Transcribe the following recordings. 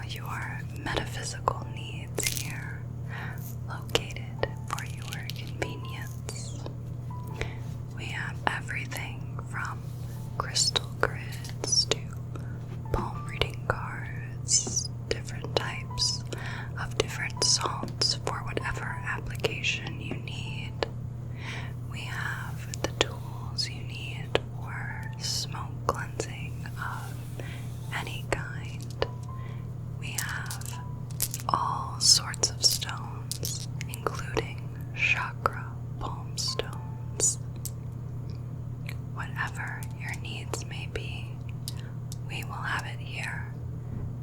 your metaphysical needs here, located for your convenience. We have everything from crystal grids to palm reading cards, different types of different salts for whatever application you need. We have the tools you need for smoke cleansing of any kind. We have all sorts of stones, including chakra palm stones. Whatever your needs may be, we will have it here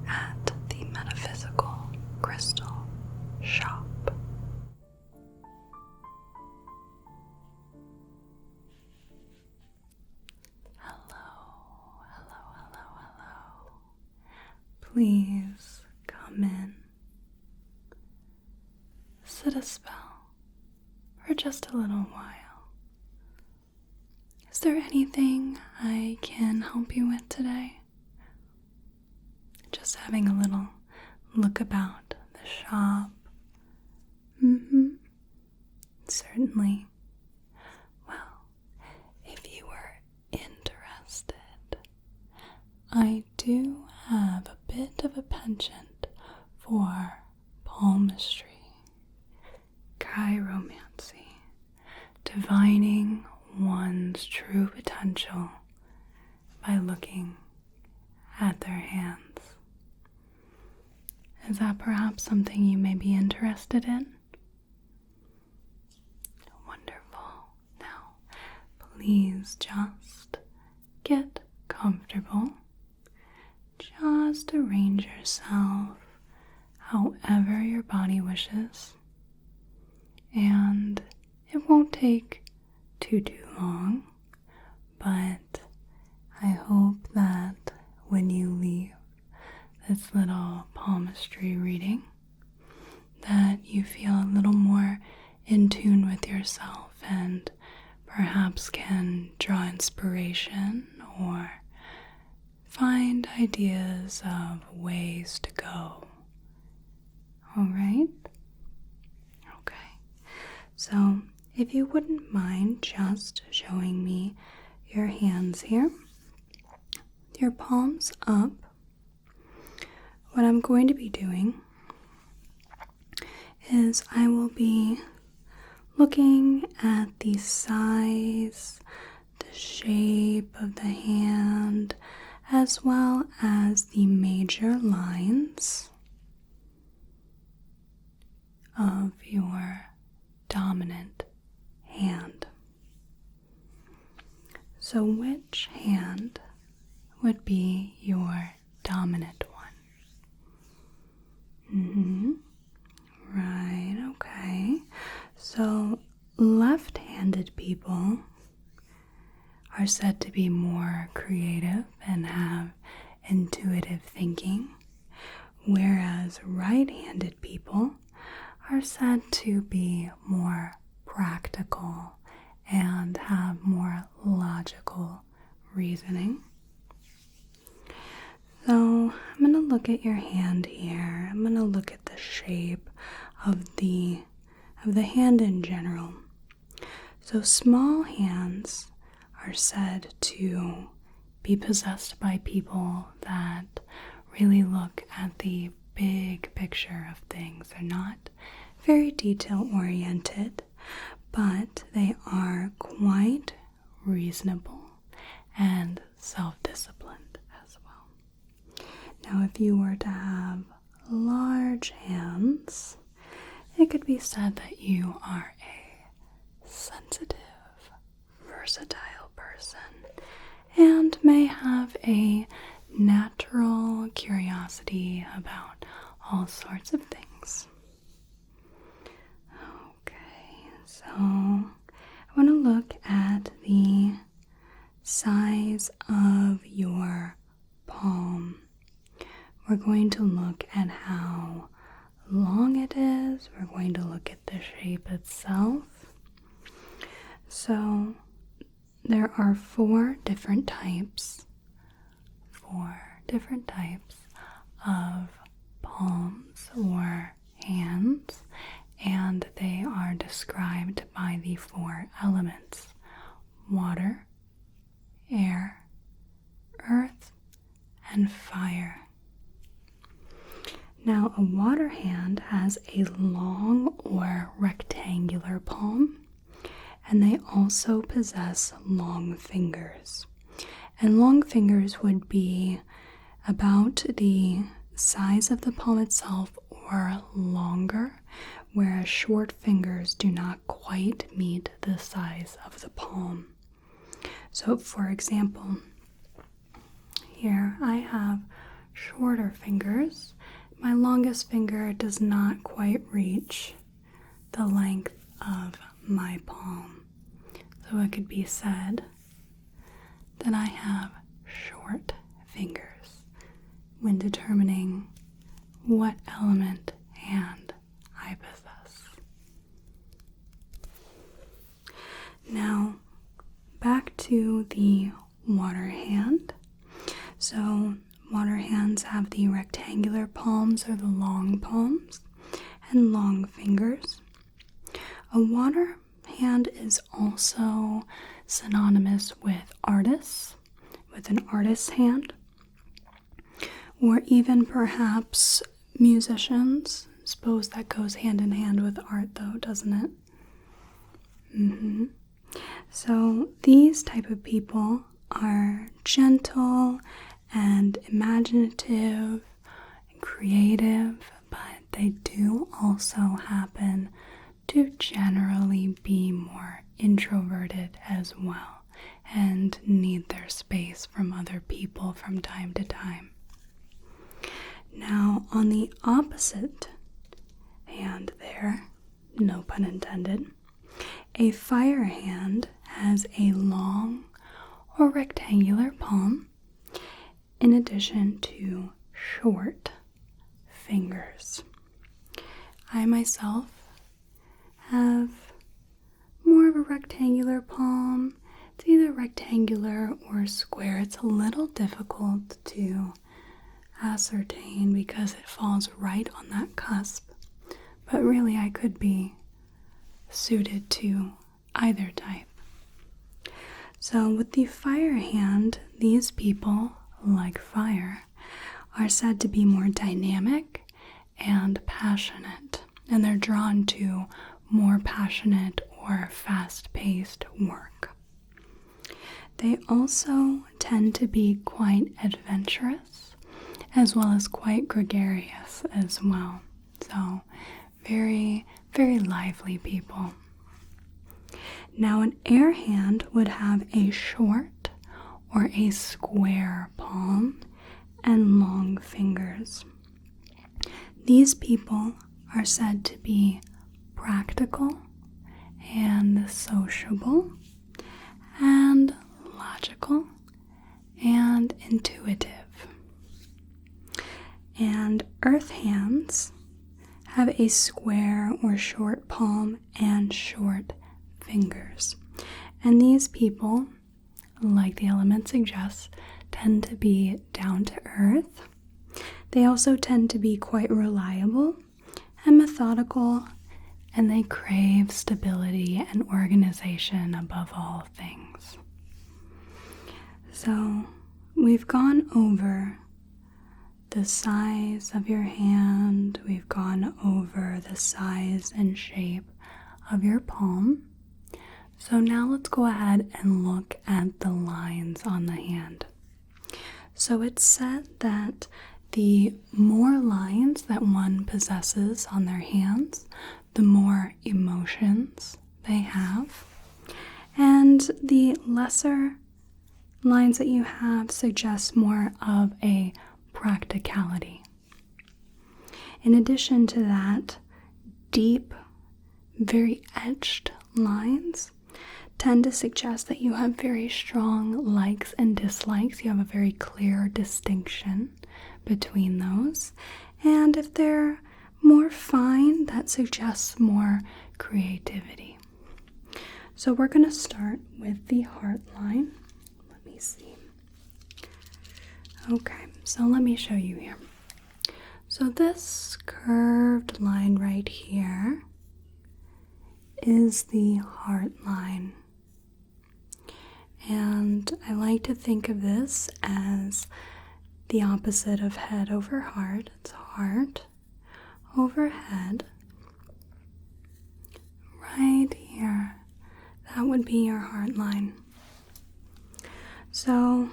at the Metaphysical Crystal Shop. Hello. Please come in. Sit a spell for just a little while. Is there anything I can help you with today? Just having a little look about the shop. Certainly. Well, if you were interested, I do have a bit of a penchant for palmistry, chiromancy, divining one's true potential by looking at their hands. Is that perhaps something you may be interested in? Wonderful. Now, please just get comfortable. Just arrange yourself however your body wishes. And it won't take too long, but I hope that when you leave this little palmistry reading, that you feel a little more in tune with yourself and perhaps can draw inspiration or find ideas of ways to go. All right? Okay. So if you wouldn't mind just showing me your hands here, your palms up, what I'm going to be doing is I will be looking at the size, the shape of the hand, as well as the major lines of your dominant hand. So which hand would be your dominant one? Right, okay. So left-handed people are said to be more creative and have intuitive thinking, whereas right-handed people are said to be more practical and have more logical reasoning. So I'm going to look at your hand here. I'm going to look at the shape of the hand in general. So small hands are said to be possessed by people that really look at the big picture of things. They're not very detail-oriented, but they are quite reasonable and self-disciplined as well. Now, if you were to have large hands, it could be said that you are a sensitive, versatile person and may have a natural curiosity about all sorts of things. Okay, so I want to look at the size of your palm. We're going to look at how long it is. We're going to look at the shape itself. So there are four different types of palms or hands, and they are described by the 4 elements: water, air, earth, and fire. Now, a water hand has a long or rectangular palm, and they also possess long fingers. And long fingers would be about the size of the palm itself or longer, whereas short fingers do not quite meet the size of the palm. So, for example, here I have shorter fingers. My longest finger does not quite reach the length of my palm. So it could be said that I have short fingers when determining what element hand I possess. Now, back to the water hand. So, water hands have the rectangular palms or the long palms and long fingers. A water hand is also synonymous with artists, with an artist's hand, or even perhaps musicians. I suppose that goes hand in hand with art though, doesn't it? So these type of people are gentle and imaginative and creative, but they do also happen to generally be more introverted as well and need their space from other people from time to time. Now, on the opposite hand there, no pun intended, a fire hand has a long or rectangular palm in addition to short fingers. I myself have more of a rectangular palm. It's either rectangular or square. It's a little difficult to ascertain because it falls right on that cusp. But really, I could be suited to either type. So with the fire hand, these people, like fire, are said to be more dynamic and passionate, and they're drawn to more passionate or fast-paced work. They also tend to be quite adventurous, as well as quite gregarious as well. So very, very lively people. Now, an air hand would have a short or a square palm and long fingers. These people are said to be practical and sociable and logical and intuitive. And earth hands have a square or short palm and short fingers. And these people, like the element suggests, tend to be down to earth. They also tend to be quite reliable and methodical, and they crave stability and organization above all things. So we've gone over the size of your hand, we've gone over the size and shape of your palm. So now let's go ahead and look at the lines on the hand. So it's said that the more lines that one possesses on their hands, the more emotions they have. And the lesser lines that you have suggest more of a practicality. In addition to that, deep, very etched lines tend to suggest that you have very strong likes and dislikes. You have a very clear distinction between those. And if they're more fine, that suggests more creativity. So we're going to start with the heart line. Let me see. Okay, so let me show you here. So this curved line right here is the heart line. And I like to think of this as the opposite of head over heart. It's heart over head. Right here. That would be your heart line. So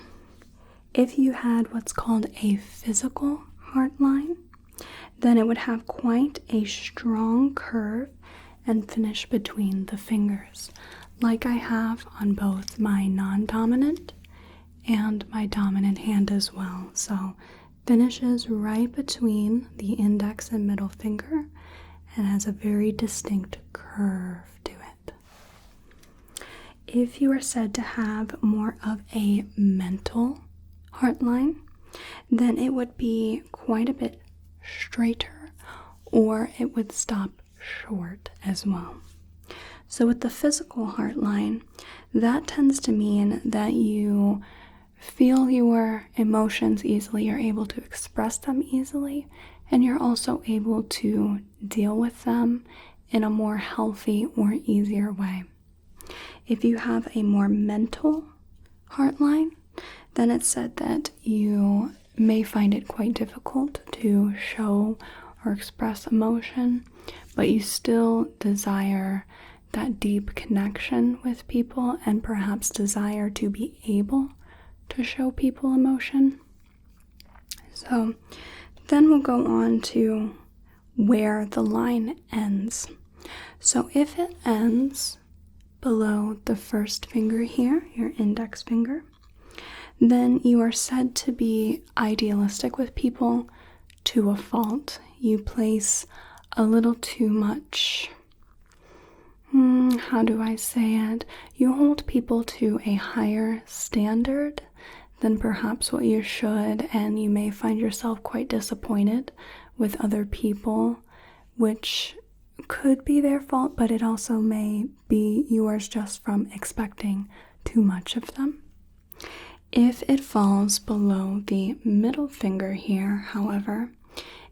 if you had what's called a physical heart line, then it would have quite a strong curve and finish between the fingers, like I have on both my non-dominant and my dominant hand as well. So finishes right between the index and middle finger and has a very distinct curve to it. If you are said to have more of a mental heart line, then it would be quite a bit straighter, or it would stop short as well. So with the physical heart line, that tends to mean that you feel your emotions easily, you're able to express them easily, and you're also able to deal with them in a more healthy or easier way. If you have a more mental heart line, then it's said that you may find it quite difficult to show or express emotion, but you still desire that deep connection with people and perhaps desire to be able to show people emotion. So then we'll go on to where the line ends. So if it ends below the first finger here, your index finger, then you are said to be idealistic with people to a fault. You place a little too much, how do I say it? You hold people to a higher standard than perhaps what you should, and you may find yourself quite disappointed with other people, which could be their fault, but it also may be yours just from expecting too much of them. If it falls below the middle finger here, however,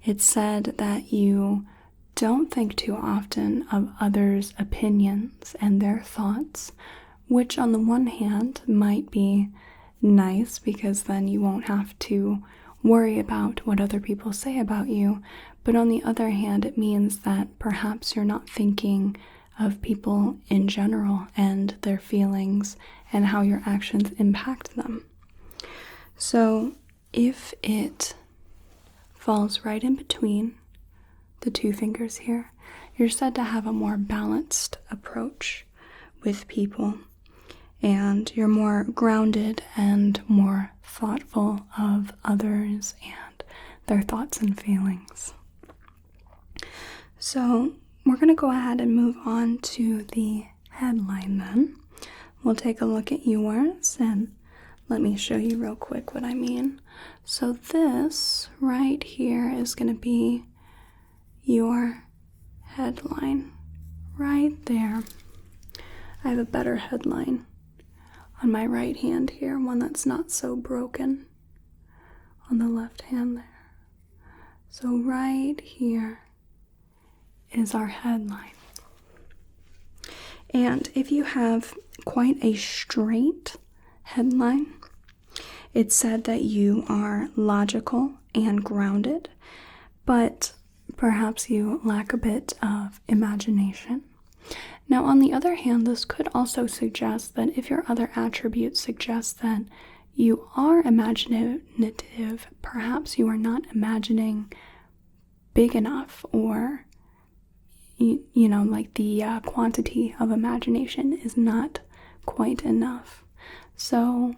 it's said that you don't think too often of others' opinions and their thoughts, which on the one hand might be nice because then you won't have to worry about what other people say about you, but on the other hand it means that perhaps you're not thinking of people in general and their feelings and how your actions impact them. So if it falls right in between the two fingers here, you're said to have a more balanced approach with people, and you're more grounded and more thoughtful of others and their thoughts and feelings. So we're going to go ahead and move on to the headline then. We'll take a look at yours and let me show you real quick what I mean. So this right here is going to be your headline right there. I have a better headline on my right hand here, one that's not so broken on the left hand there. So right here is our headline. And if you have quite a straight headline, it's said that you are logical and grounded, but perhaps you lack a bit of imagination. Now, on the other hand, this could also suggest that if your other attributes suggest that you are imaginative, perhaps you are not imagining big enough, or like the quantity of imagination is not quite enough. So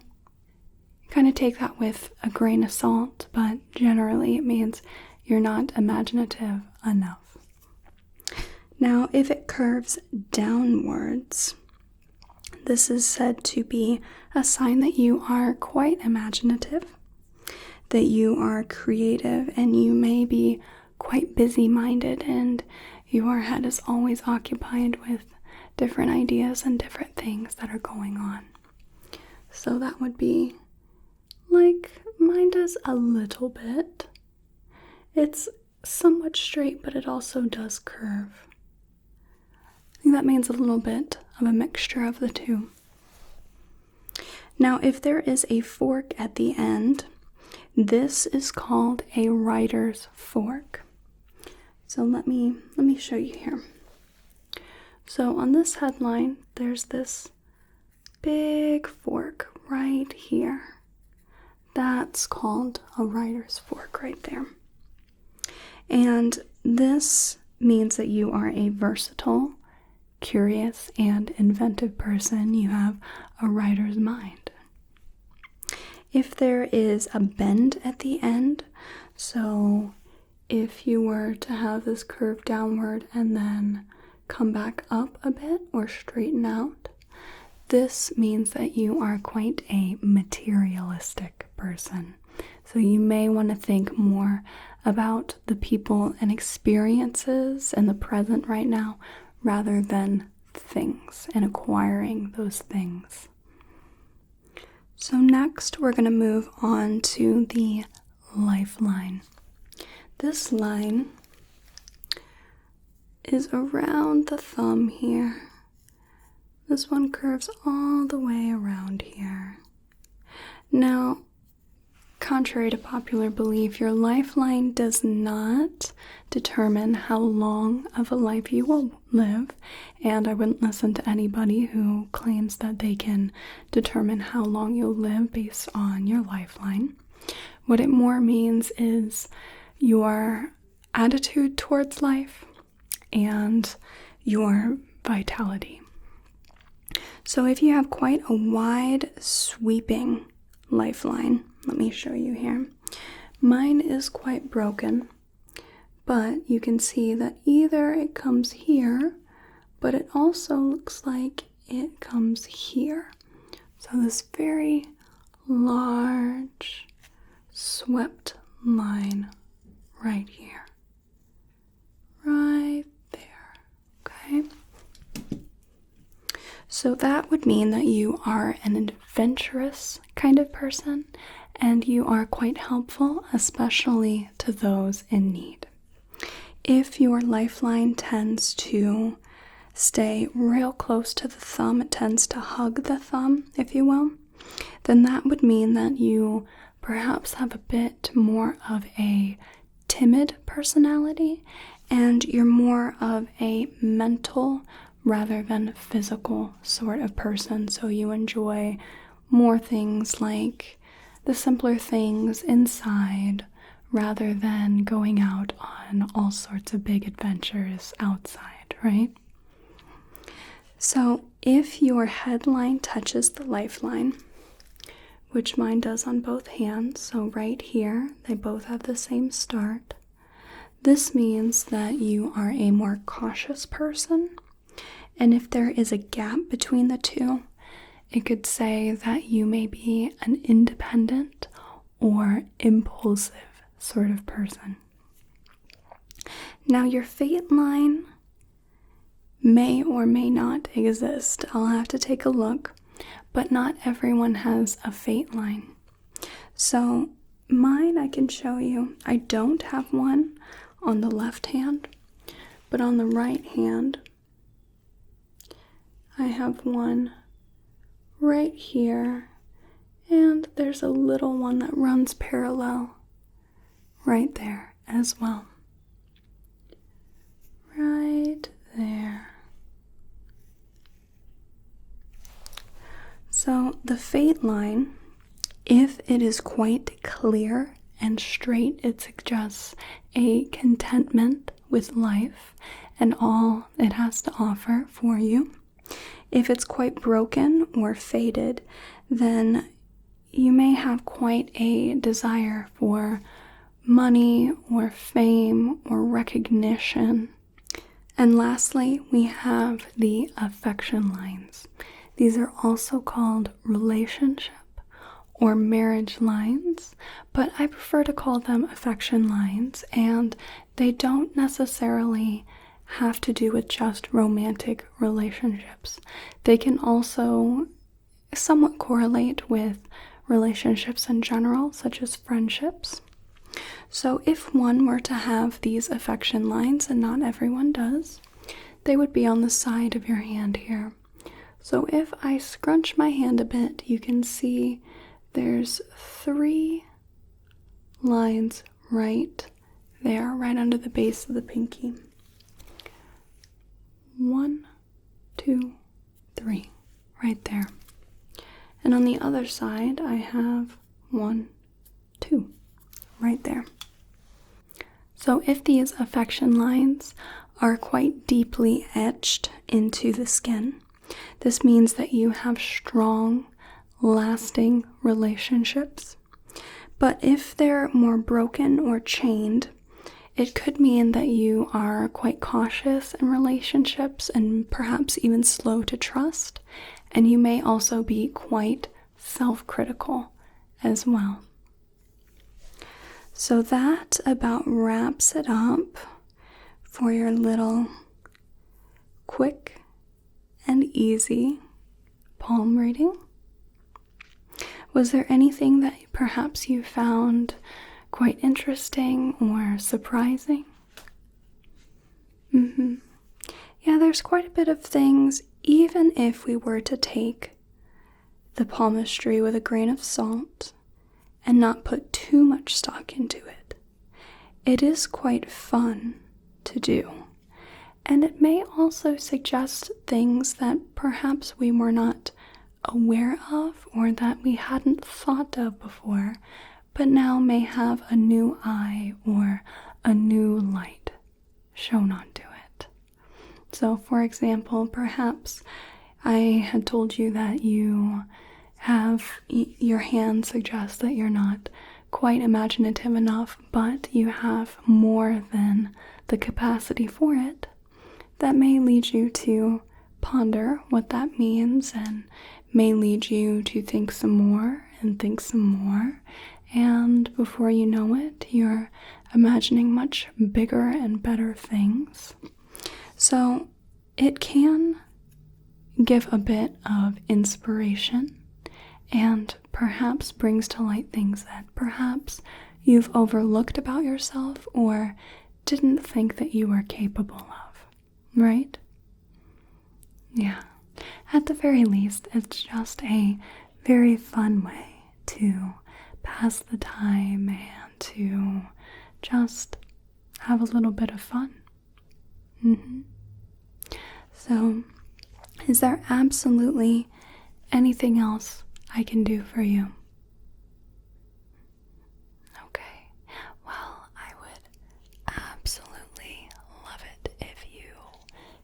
kind of take that with a grain of salt, but generally it means you're not imaginative enough. Now, if it curves downwards, this is said to be a sign that you are quite imaginative, that you are creative, and you may be quite busy-minded, and your head is always occupied with different ideas and different things that are going on. So that would be like mine does a little bit. It's somewhat straight, but it also does curve. I think that means a little bit of a mixture of the two. Now, if there is a fork at the end, this is called a writer's fork. So let me show you here. So on this headline, there's this big fork right here. That's called a writer's fork right there. And this means that you are a versatile, curious, and inventive person. You have a writer's mind. If there is a bend at the end, so if you were to have this curve downward and then come back up a bit or straighten out, this means that you are quite a materialistic person. So you may want to think more about the people and experiences in the present right now rather than things and acquiring those things. So next we're going to move on to the lifeline. This line is around the thumb here. This one curves all the way around here. Now, contrary to popular belief, your lifeline does not determine how long of a life you will live, and I wouldn't listen to anybody who claims that they can determine how long you'll live based on your lifeline. What it more means is your attitude towards life and your vitality. So if you have quite a wide, sweeping lifeline, let me show you here. Mine is quite broken, but you can see that either it comes here, but it also looks like it comes here. So this very large, swept line right here. Right there, okay? So that would mean that you are an adventurous kind of person, and you are quite helpful, especially to those in need. If your lifeline tends to stay real close to the thumb, it tends to hug the thumb, if you will, then that would mean that you perhaps have a bit more of a timid personality, and you're more of a mental rather than physical sort of person. So you enjoy more things like the simpler things inside rather than going out on all sorts of big adventures outside, right? So if your headline touches the lifeline, which mine does on both hands, so right here, they both have the same start, this means that you are a more cautious person. And if there is a gap between the two, it could say that you may be an independent or impulsive sort of person. Now, your fate line may or may not exist. I'll have to take a look, but not everyone has a fate line. So mine, I can show you. I don't have one on the left hand, but on the right hand, I have one right here, and there's a little one that runs parallel right there as well. Right there. So the fate line, if it is quite clear and straight, it suggests a contentment with life and all it has to offer for you. If it's quite broken or faded, then you may have quite a desire for money or fame or recognition. And lastly, we have the affection lines. These are also called relationship or marriage lines, but I prefer to call them affection lines, and they don't necessarily have to do with just romantic relationships. They can also somewhat correlate with relationships in general, such as friendships. So if one were to have these affection lines, and not everyone does, they would be on the side of your hand here. So if I scrunch my hand a bit, you can see there's 3 lines right there, right under the base of the pinky. 1, 2, 3, right there. And on the other side, I have 1, 2, right there. So if these affection lines are quite deeply etched into the skin, this means that you have strong, lasting relationships. But if they're more broken or chained, it could mean that you are quite cautious in relationships and perhaps even slow to trust, and you may also be quite self-critical as well. So that about wraps it up for your little quick and easy palm reading. Was there anything that perhaps you found quite interesting or surprising? Yeah, there's quite a bit of things, even if we were to take the palmistry with a grain of salt and not put too much stock into it. It is quite fun to do, and it may also suggest things that perhaps we were not aware of or that we hadn't thought of before, but now may have a new eye or a new light shown onto it. So, for example, perhaps I had told you that you have your hand suggests that you're not quite imaginative enough, but you have more than the capacity for it. That may lead you to ponder what that means and may lead you to think some more and think some more. And before you know it, you're imagining much bigger and better things. So it can give a bit of inspiration and perhaps brings to light things that perhaps you've overlooked about yourself or didn't think that you were capable of, right? Yeah. At the very least, it's just a very fun way to pass the time and to just have a little bit of fun. So, is there absolutely anything else I can do for you? Okay, well, I would absolutely love it if you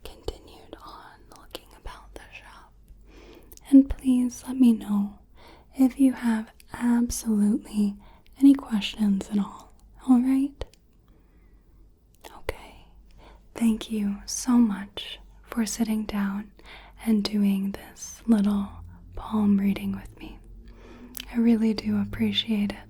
continued on looking about the shop. And please let me know if you have absolutely any questions at all. Alright? Okay. Thank you so much for sitting down and doing this little palm reading with me. I really do appreciate it.